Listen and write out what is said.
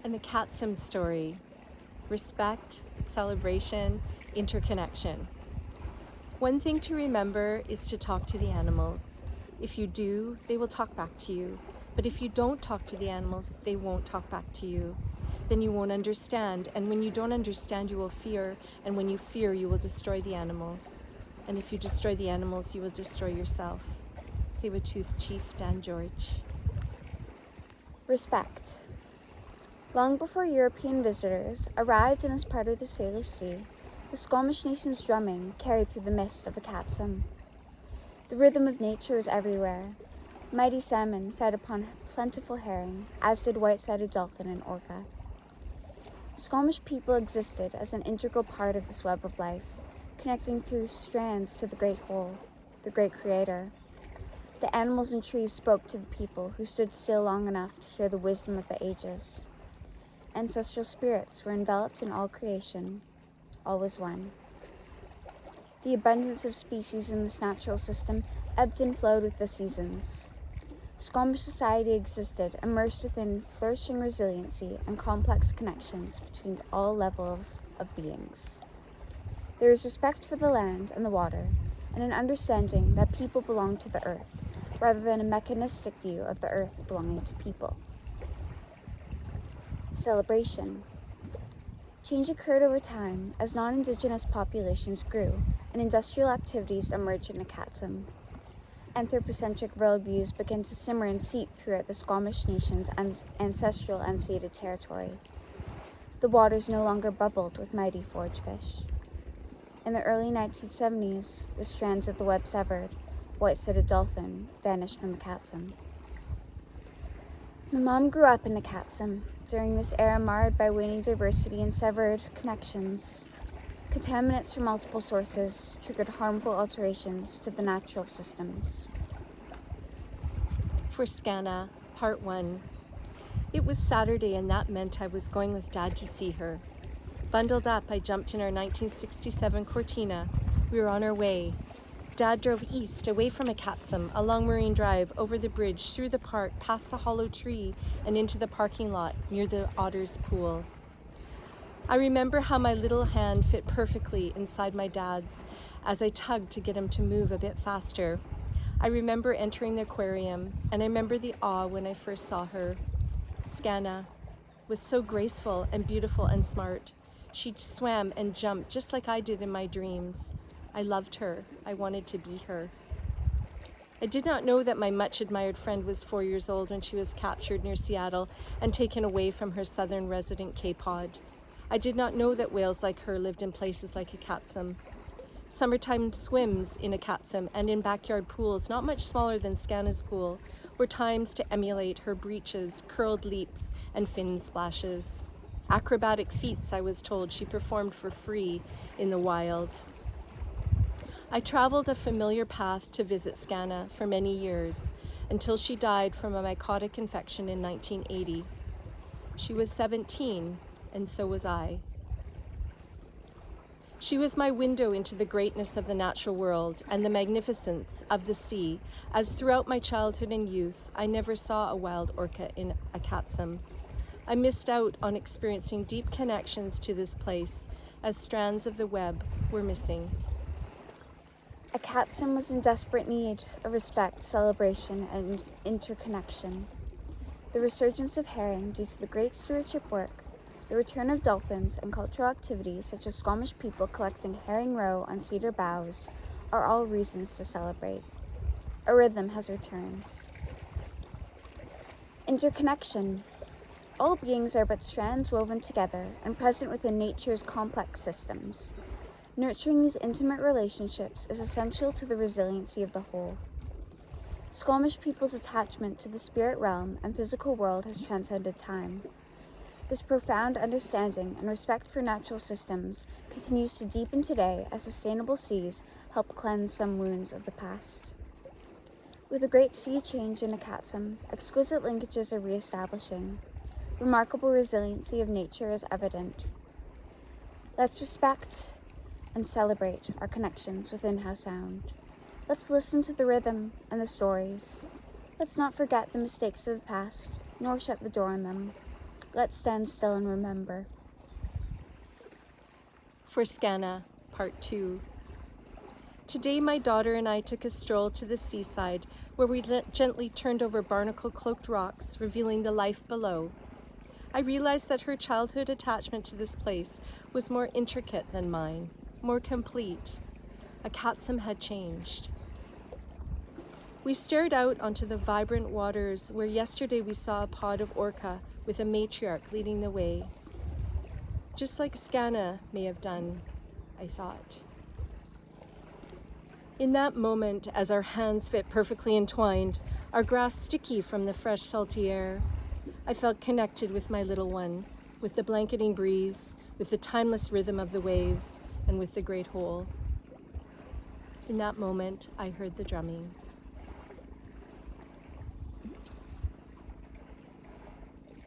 An Atl'ka7tsem story. Respect, celebration, interconnection. One thing to remember is to talk to the animals. If you do, they will talk back to you. But if you don't talk to the animals, they won't talk back to you. Then you won't understand. And when you don't understand, you will fear. And when you fear, you will destroy the animals. And if you destroy the animals, you will destroy yourself. Tsleil-Waututh Chief Dan George. Respect. Long before European visitors arrived in this part of the Salish Sea, the Squamish nation's drumming carried through the mist of Atl'ka7tsem. The rhythm of nature was everywhere. Mighty salmon fed upon plentiful herring, as did white-sided dolphin and orca. Squamish people existed as an integral part of this web of life, connecting through strands to the Great Whole, the Great Creator. The animals and trees spoke to the people who stood still long enough to hear the wisdom of the ages. Ancestral spirits were enveloped in all creation, all was one. The abundance of species in this natural system ebbed and flowed with the seasons. Squamish society existed, immersed within flourishing resiliency and complex connections between all levels of beings. There is respect for the land and the water, and an understanding that people belong to the earth, rather than a mechanistic view of the earth belonging to people. Celebration. Change occurred over time as non-Indigenous populations grew and industrial activities emerged in Atl'ka7tsem. Anthropocentric worldviews began to simmer and seep throughout the Squamish nation's ancestral unceded territory. The waters no longer bubbled with mighty forage fish. In the early 1970s, with strands of the web severed, white-sided dolphin vanished from Atl'ka7tsem. My mom grew up in Atl'ka7tsem during this era marred by waning diversity and severed connections. Contaminants from multiple sources triggered harmful alterations to the natural systems. For Scanna, Part 1. It was Saturday, and that meant I was going with Dad to see her. Bundled up, I jumped in our 1967 Cortina. We were on our way. Dad drove east, away from Atl'ka7tsem, along Marine Drive, over the bridge, through the park, past the hollow tree, and into the parking lot near the Otter's Pool. I remember how my little hand fit perfectly inside my dad's as I tugged to get him to move a bit faster. I remember entering the aquarium, and I remember the awe when I first saw her. Scanna was so graceful and beautiful and smart. She swam and jumped just like I did in my dreams. I loved her. I wanted to be her. I did not know that my much admired friend was 4 years old when she was captured near Seattle and taken away from her southern resident K-pod. I did not know that whales like her lived in places like Atl'ka7tsem. Summertime swims in Atl'ka7tsem and in backyard pools, not much smaller than Scanna's pool, were times to emulate her breaches, curled leaps, and fin splashes. Acrobatic feats, I was told, she performed for free in the wild. I traveled a familiar path to visit Scanna for many years, until she died from a mycotic infection in 1980. She was 17, and so was I. She was my window into the greatness of the natural world and the magnificence of the sea, as throughout my childhood and youth, I never saw a wild orca in Atl'ka7tsem. I missed out on experiencing deep connections to this place, as strands of the web were missing. Atl'ka7tsem was in desperate need of respect, celebration, and interconnection. The resurgence of herring due to the great stewardship work, the return of dolphins, and cultural activities such as Squamish people collecting herring roe on cedar boughs are all reasons to celebrate. A rhythm has returned. Interconnection. All beings are but strands woven together and present within nature's complex systems. Nurturing these intimate relationships is essential to the resiliency of the whole. Squamish people's attachment to the spirit realm and physical world has transcended time. This profound understanding and respect for natural systems continues to deepen today as sustainable seas help cleanse some wounds of the past. With a great sea change in Atl'ka7tsem, exquisite linkages are re-establishing. Remarkable resiliency of nature is evident. Let's respect and celebrate our connections within Howe Sound. Let's listen to the rhythm and the stories. Let's not forget the mistakes of the past, nor shut the door on them. let's stand still and remember. For Scanna, Part 2. Today my daughter and I took a stroll to the seaside where we gently turned over barnacle-cloaked rocks, revealing the life below. I realized that her childhood attachment to this place was more intricate than mine, more complete. Atl'ka7tsem had changed. We stared out onto the vibrant waters where yesterday we saw a pod of orca with a matriarch leading the way. Just like Scanna may have done, I thought. In that moment, as our hands fit perfectly entwined, our grass sticky from the fresh, salty air, I felt connected with my little one, with the blanketing breeze, with the timeless rhythm of the waves, and with the great whole. In that moment, I heard the drumming.